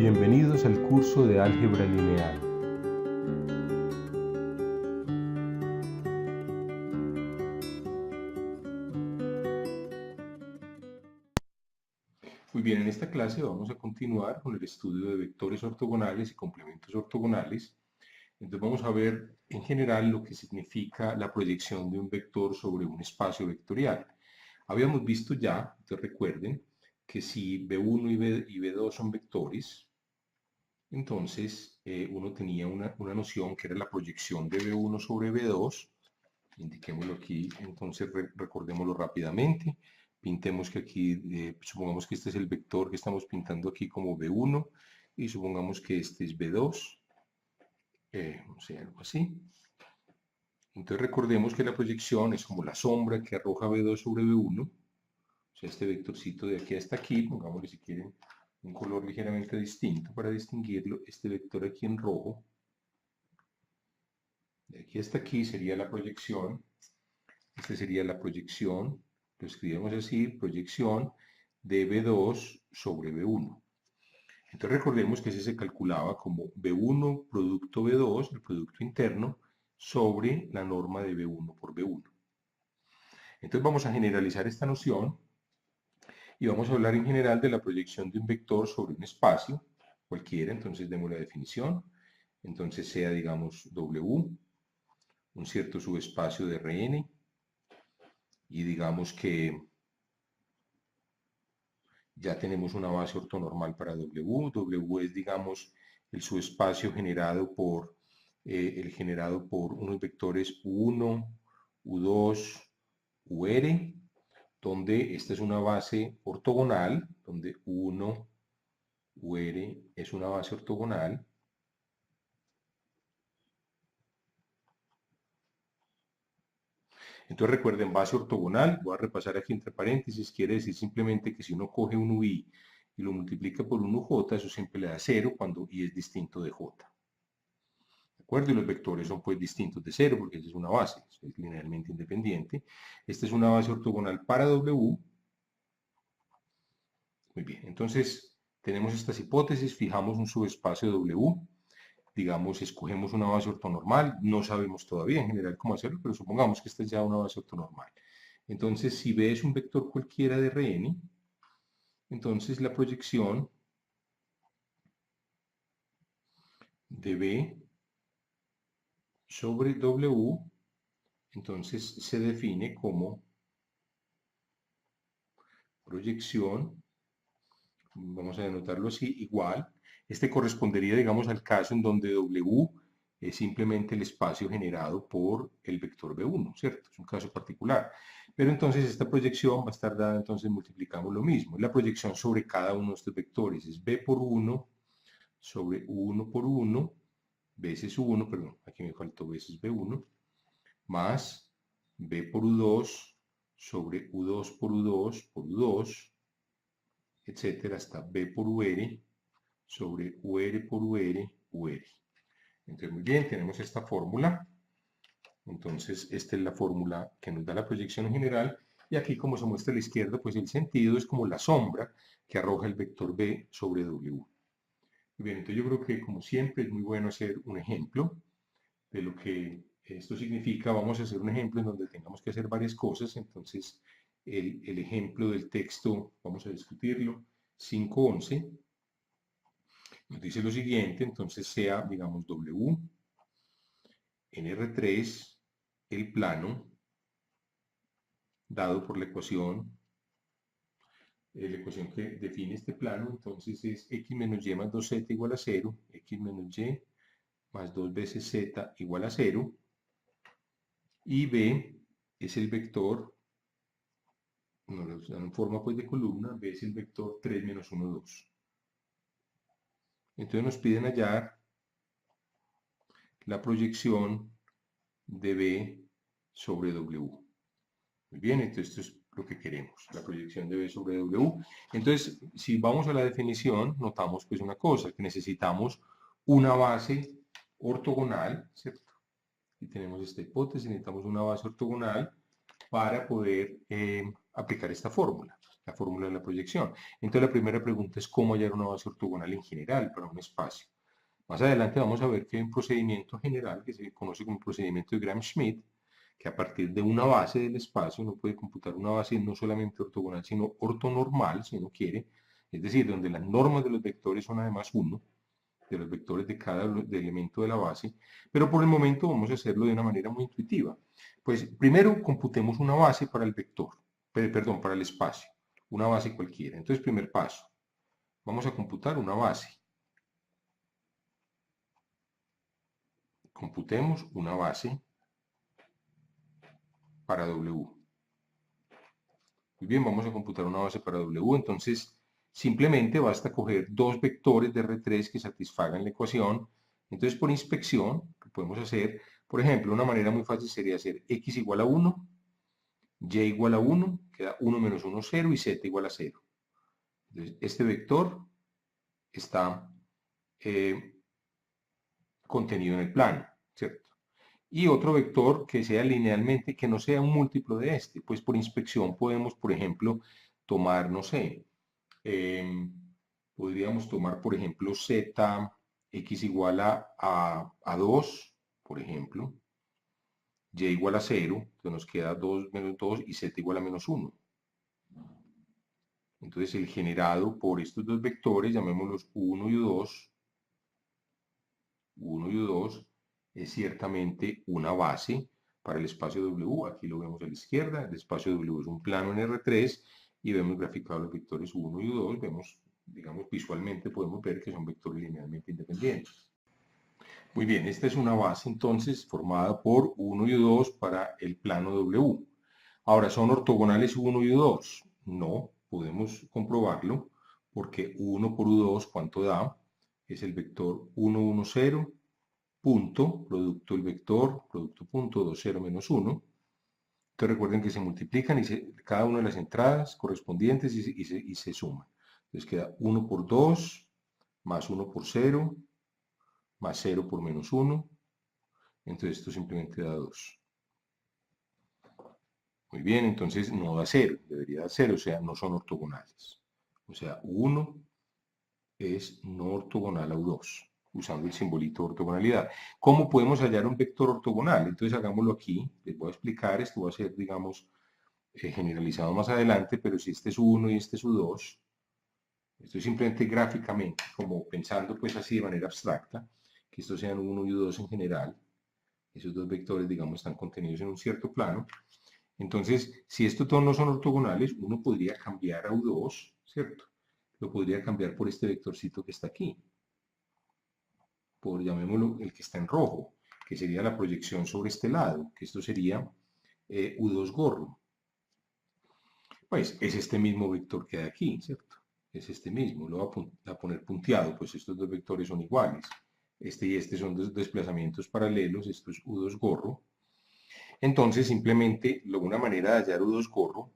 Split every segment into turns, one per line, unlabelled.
Bienvenidos al curso de álgebra lineal. Muy bien, en esta clase vamos a continuar con el estudio de vectores ortogonales y complementos ortogonales. Entonces vamos a ver en general lo que significa la proyección de un vector sobre un espacio vectorial. Habíamos visto ya, entonces recuerden, que si B1 y B2 son vectores, entonces uno tenía una noción que era la proyección de B1 sobre B2. Indiquémoslo aquí, entonces recordémoslo rápidamente. Pintemos que aquí, supongamos que este es el vector que estamos pintando aquí como B1 y supongamos que este es B2, o sea, algo así. Entonces recordemos que la proyección es como la sombra que arroja B2 sobre B1, o sea, este vectorcito de aquí hasta aquí, pongámosle si quieren un color ligeramente distinto para distinguirlo, este vector aquí en rojo, de aquí hasta aquí sería la proyección. Esta sería la proyección, lo escribimos así, proyección de B2 sobre B1. Entonces recordemos que ese se calculaba como B1 producto B2, el producto interno, sobre la norma de B1 por B1. Entonces vamos a generalizar esta noción y vamos a hablar en general de la proyección de un vector sobre un espacio cualquiera. Entonces demos la definición. Entonces sea, digamos, W, un cierto subespacio de Rn, y digamos que ya tenemos una base ortonormal para W. W es, digamos, el subespacio generado por, unos vectores U1, U2, UR, donde esta es una base ortogonal, donde U1, UR es una base ortogonal. Entonces recuerden, base ortogonal, voy a repasar aquí entre paréntesis, quiere decir simplemente que si uno coge un UI y lo multiplica por un UJ, eso siempre le da 0 cuando I es distinto de J. ¿De acuerdo? Y los vectores son pues distintos de 0 porque esa es una base, es linealmente independiente. Esta es una base ortogonal para W. Muy bien, entonces tenemos estas hipótesis, fijamos un subespacio W, digamos, escogemos una base ortonormal, no sabemos todavía en general cómo hacerlo, pero supongamos que esta es ya una base ortonormal. Entonces, si B es un vector cualquiera de Rn, entonces la proyección de B sobre W, entonces se define como proyección, vamos a denotarlo así, igual. Este correspondería, digamos, al caso en donde W es simplemente el espacio generado por el vector B1, ¿cierto? Es un caso particular. Pero entonces esta proyección va a estar dada, entonces multiplicamos lo mismo. La proyección sobre cada uno de estos vectores es B por 1 sobre U1 por 1 veces U1, perdón, aquí me faltó veces B1, más B por U2 sobre U2 por U2 por U2, etcétera, hasta B por UR sobre UR por UR, UR. Entonces, muy bien, tenemos esta fórmula. Entonces, esta es la fórmula que nos da la proyección general. Y aquí, como se muestra a la izquierda, pues el sentido es como la sombra que arroja el vector B sobre W. Muy bien, entonces yo creo que, como siempre, es muy bueno hacer un ejemplo de lo que esto significa. Vamos a hacer un ejemplo en donde tengamos que hacer varias cosas. Entonces, el ejemplo del texto, vamos a discutirlo. 5.11 nos dice lo siguiente, entonces sea, digamos, W en R3, el plano, dado por la ecuación que define este plano, entonces es x menos y más 2z igual a 0, x menos y más 2 veces z igual a 0, y B es el vector, nos lo dan en forma pues de columna, B es el vector 3 menos 1, 2. Entonces nos piden hallar la proyección de B sobre W. Muy bien, entonces esto es lo que queremos, la proyección de B sobre W. Entonces, si vamos a la definición, notamos pues una cosa, que necesitamos una base ortogonal, ¿cierto? Y tenemos esta hipótesis, necesitamos una base ortogonal para poder aplicar esta fórmula. la fórmula de la proyección. Entonces la primera pregunta es cómo hallar una base ortogonal en general para un espacio. Más adelante vamos a ver que hay un procedimiento general que se conoce como procedimiento de Gram-Schmidt, que a partir de una base del espacio uno puede computar una base no solamente ortogonal, sino ortonormal, si uno quiere, es decir, donde las normas de los vectores son además uno, de los vectores de cada elemento de la base, pero por el momento vamos a hacerlo de una manera muy intuitiva. Pues primero computemos una base para el vector, perdón, para el espacio, una base cualquiera. Entonces, primer paso, vamos a computar una base. Computemos una base para W. Muy bien, vamos a computar una base para W, entonces simplemente basta coger dos vectores de R3 que satisfagan la ecuación. Entonces, por inspección, que podemos hacer, por ejemplo, una manera muy fácil sería hacer x igual a 1, y igual a 1, queda 1 menos 1, 0, y z igual a 0. Entonces, este vector está contenido en el plano, ¿cierto? Y otro vector que sea linealmente, que no sea un múltiplo de este, pues por inspección podemos, por ejemplo, tomar, no sé, podríamos tomar, por ejemplo, z, x igual a 2, por ejemplo, y igual a 0, entonces nos queda 2 menos 2 y z igual a menos 1. Entonces el generado por estos dos vectores, llamémoslos 1 y 2, 1 y 2, es ciertamente una base para el espacio W. Aquí lo vemos a la izquierda, el espacio W es un plano en R3 y vemos graficados los vectores 1 y 2, vemos, digamos, visualmente podemos ver que son vectores linealmente independientes. Muy bien, esta es una base entonces formada por 1 y 2 para el plano W. Ahora, ¿son ortogonales 1 y 2? No, podemos comprobarlo porque 1 por U2, ¿cuánto da? Es el vector 1, 1, 0, punto, producto del vector, producto punto, 2, 0, menos 1. Entonces recuerden que se multiplican y cada una de las entradas correspondientes y se suman. Entonces queda 1 por 2, más 1 por 0, más 0 por menos 1. Entonces esto simplemente da 2. Muy bien, entonces no da 0, debería dar 0, o sea, no son ortogonales. O sea, 1 es no ortogonal a U2, usando el simbolito de ortogonalidad. ¿Cómo podemos hallar un vector ortogonal? Entonces hagámoslo aquí, les voy a explicar, esto va a ser, digamos, generalizado más adelante, pero si este es 1 y este es U2, estoy simplemente gráficamente, como pensando pues así de manera abstracta, que estos sean 1 y U2 en general, esos dos vectores, digamos, están contenidos en un cierto plano. Entonces, si estos dos no son ortogonales, uno podría cambiar a U2, ¿cierto? Lo podría cambiar por este vectorcito que está aquí, por llamémoslo el que está en rojo, que sería la proyección sobre este lado, que esto sería U2 gorro. Pues es este mismo vector que hay aquí, ¿cierto? Es este mismo, lo voy a poner punteado, pues estos dos vectores son iguales. Este y este son dos desplazamientos paralelos, esto es U2 gorro. Entonces, simplemente, una manera de hallar U2 gorro,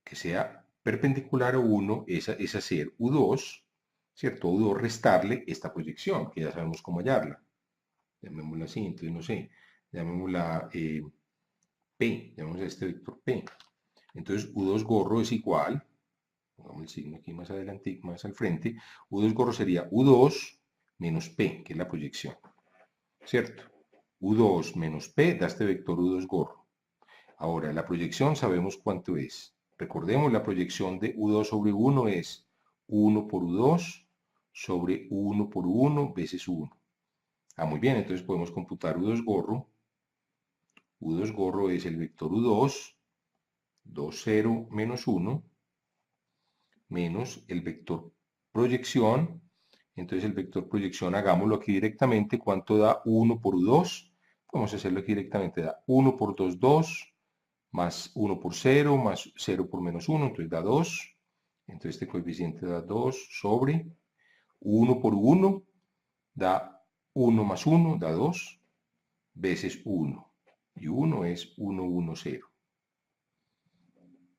que sea perpendicular a 1, es hacer U2, ¿cierto? U2 restarle esta proyección, que ya sabemos cómo hallarla. Llamémosla así, entonces no sé, llamémosla P, llamemos a este vector P. Entonces U2 gorro es igual, pongamos el signo aquí más adelante, más al frente, U2 gorro sería U2 menos P, que es la proyección, ¿cierto? U2 menos P da este vector U2 gorro. Ahora, la proyección sabemos cuánto es. Recordemos, la proyección de U2 sobre 1 es 1 por U2 sobre 1 por 1 veces 1. Ah, muy bien, entonces podemos computar U2 gorro. U2 gorro es el vector U2, 2, 0, menos 1, menos el vector proyección. Entonces el vector proyección, hagámoslo aquí directamente. ¿Cuánto da 1 por U2? Podemos hacerlo aquí directamente. Da 1 por 2, 2, más 1 por 0, más 0 por menos 1, entonces da 2. Entonces este coeficiente da 2 sobre 1 por 1, da 1 más 1, da 2, veces 1. Y 1 es 1, 1, 0.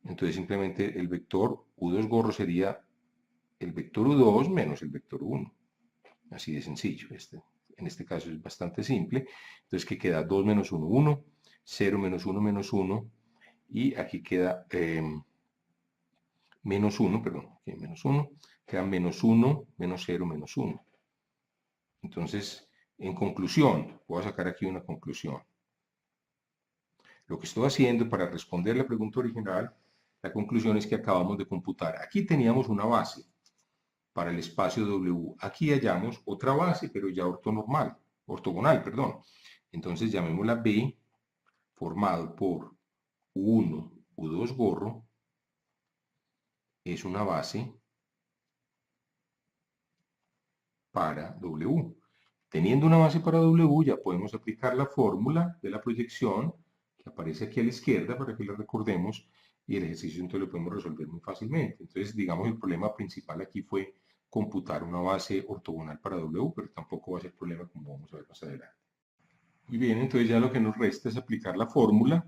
Entonces simplemente el vector U2 gorro sería el vector U2 menos el vector 1. Así de sencillo. En este caso es bastante simple. Entonces que queda 2 menos 1, 1, 0 menos 1 menos 1. Y aquí queda menos 1, perdón, aquí menos 1, queda menos 1, menos 0, menos 1. Entonces, en conclusión, voy a sacar aquí una conclusión. Lo que estoy haciendo para responder la pregunta original, la conclusión es que acabamos de computar. Aquí teníamos una base para el espacio W. Aquí hallamos otra base, pero ya ortogonal, perdón. Entonces llamémosla B, formado por U1, U2 gorro, es una base para W. Teniendo una base para W, ya podemos aplicar la fórmula de la proyección que aparece aquí a la izquierda para que la recordemos, y el ejercicio entonces lo podemos resolver muy fácilmente. Entonces, digamos, el problema principal aquí fue computar una base ortogonal para W, pero tampoco va a ser problema como vamos a ver más adelante. Muy bien, entonces ya lo que nos resta es aplicar la fórmula.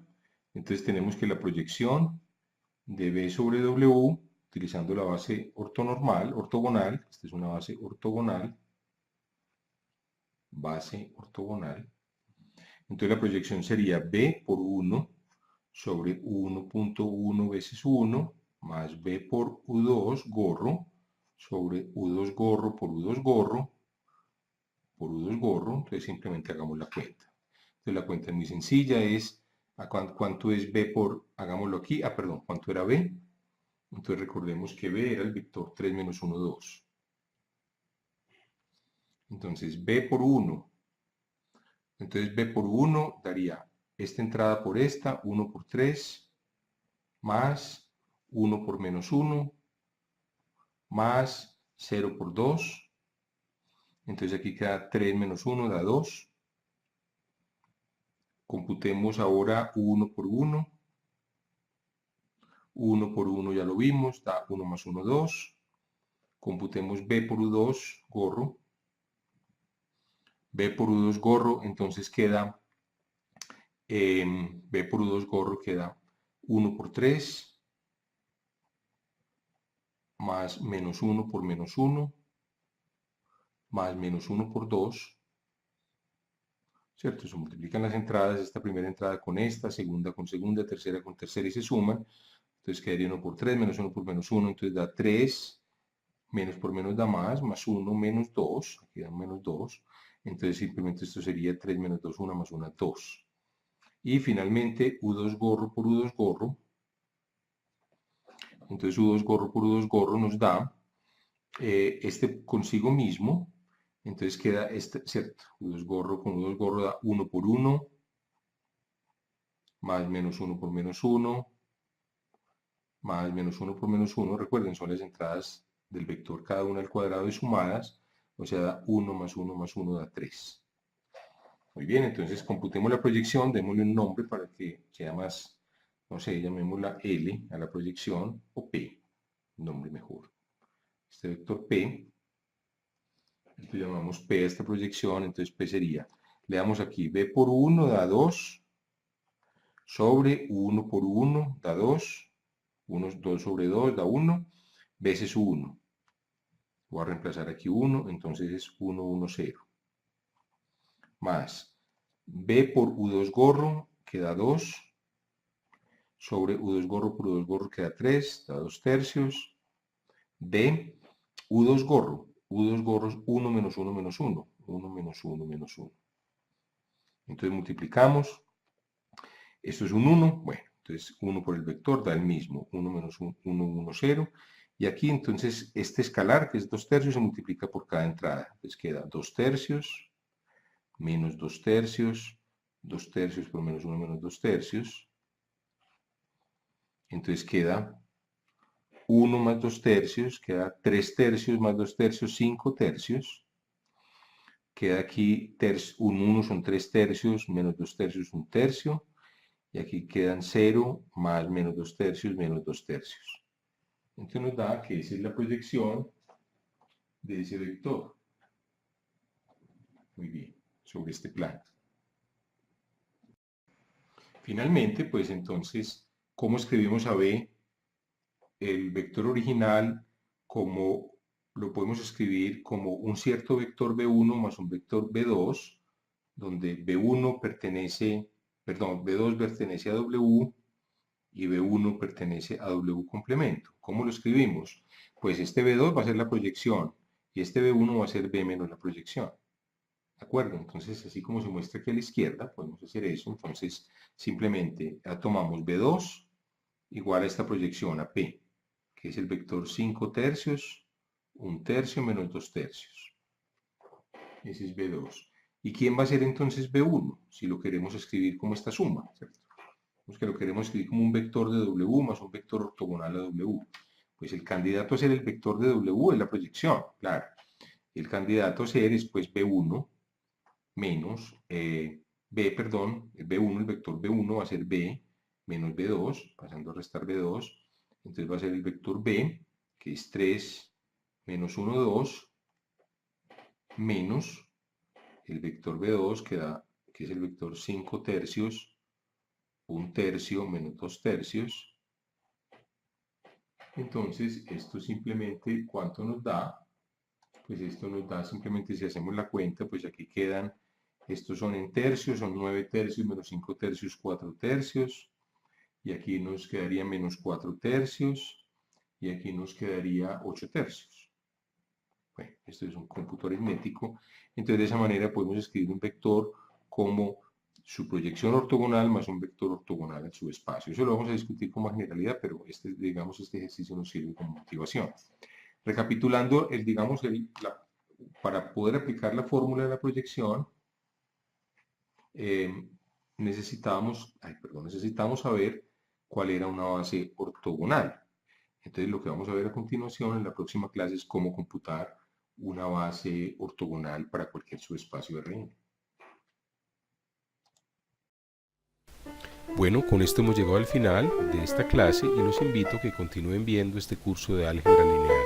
Entonces tenemos que la proyección de B sobre W, utilizando la base ortogonal, esta es una base ortogonal, entonces la proyección sería B por 1 sobre 1.1 veces 1 más B por U2 gorro sobre U2 gorro por U2 gorro por U2 gorro. Entonces simplemente hagamos la cuenta. Entonces la cuenta es muy sencilla, es ¿cuánto es B por, hagámoslo aquí, perdón, ¿cuánto era B? Entonces recordemos que B era el vector 3 menos 1, 2. Entonces B por 1. Entonces B por 1 daría esta entrada por esta, 1 por 3, más 1 por menos 1, más 0 por 2. Entonces aquí queda 3 menos 1, da 2. Computemos ahora 1 por 1. 1 por 1 ya lo vimos, da 1 más 1, 2. Computemos B por U2, gorro. B por U2 gorro, entonces queda, B por U2 gorro queda 1 por 3, más menos 1 por menos 1, más menos 1 por 2, ¿cierto? Se multiplican las entradas, esta primera entrada con esta, segunda con segunda, tercera con tercera y se suman. Entonces quedaría 1 por 3, menos 1 por menos 1, entonces da 3, menos por menos da más 1 menos 2, aquí da menos 2. Entonces simplemente esto sería 3 menos 2, 1 más 1, 2. Y finalmente U2 gorro por U2 gorro. Entonces U2 gorro por U2 gorro nos da este consigo mismo. Entonces queda este, ¿cierto? U2 gorro con U2 gorro da 1 por 1, más menos 1 por menos 1, más menos 1 por menos 1. Recuerden, son las entradas del vector cada una al cuadrado y sumadas. O sea, da 1 más 1 más 1 da 3. Muy bien, entonces computemos la proyección, démosle un nombre para que sea más, no sé, llamémosla L a la proyección, o P, nombre mejor. Este vector P, esto llamamos P a esta proyección, entonces P sería, le damos aquí B por 1 da 2, sobre 1 por 1 da 2, 2 sobre 2 da 1, veces 1. Voy a reemplazar aquí 1, entonces es 1, 1, 0. Más B por U2 gorro, que da 2, sobre U2 gorro por U2 gorro queda 3, da 2 tercios. D, U2 gorro. U2 gorro es 1 menos 1 menos 1. 1 menos 1 menos 1. Entonces multiplicamos. Esto es un 1. Bueno, entonces 1 por el vector da el mismo. 1 menos 1, 1, 1, 0. Y aquí entonces este escalar, que es 2 tercios, se multiplica por cada entrada. Entonces queda 2 tercios menos 2 tercios. 2 tercios por menos 1 menos 2 tercios. Entonces queda 1 más 2 tercios, queda 3 tercios más 2 tercios, 5 tercios. Queda aquí, un 1 son 3 tercios, menos 2 tercios, 1 tercio. Y aquí quedan 0 más menos 2 tercios, menos 2 tercios. Entonces nos da que esa es la proyección de ese vector. Muy bien, sobre este plano. Finalmente, pues entonces, ¿cómo escribimos a B? El vector original, como lo podemos escribir como un cierto vector B1 más un vector B2, donde B1 pertenece, perdón, B2 pertenece a W y B1 pertenece a W complemento. ¿Cómo lo escribimos? Pues este B2 va a ser la proyección y este B1 va a ser B menos la proyección. ¿De acuerdo? Entonces, así como se muestra aquí a la izquierda, podemos hacer eso. Entonces, simplemente tomamos B2 igual a esta proyección, a P, que es el vector 5 tercios, 1 tercio menos 2 tercios. Ese es B2. ¿Y quién va a ser entonces B1? Si lo queremos escribir como esta suma, ¿cierto? Pues que lo queremos escribir como un vector de W más un vector ortogonal a W. Pues el candidato a ser el vector de W es la proyección, claro. El candidato a ser es pues B1 menos el B1, el vector B1 va a ser B menos B2, pasando a restar B2. Entonces va a ser el vector B, que es 3 menos 1, 2, menos el vector B2, que es el vector 5 tercios, 1 tercio menos 2 tercios. Entonces, esto simplemente, ¿cuánto nos da? Pues esto nos da simplemente, si hacemos la cuenta, pues aquí quedan, estos son en tercios, son 9 tercios menos 5 tercios, 4 tercios. Y aquí nos quedaría menos 4 tercios. Y aquí nos quedaría 8 tercios. Bueno, esto es un cómputo aritmético. Entonces, de esa manera podemos escribir un vector como su proyección ortogonal más un vector ortogonal al subespacio. Eso lo vamos a discutir como generalidad, pero digamos, este ejercicio nos sirve como motivación. Recapitulando, para poder aplicar la fórmula de la proyección, necesitamos saber cuál era una base ortogonal. Entonces, lo que vamos a ver a continuación en la próxima clase es cómo computar una base ortogonal para cualquier subespacio Rn.
Bueno, con esto hemos llegado al final de esta clase y los invito a que continúen viendo este curso de álgebra lineal.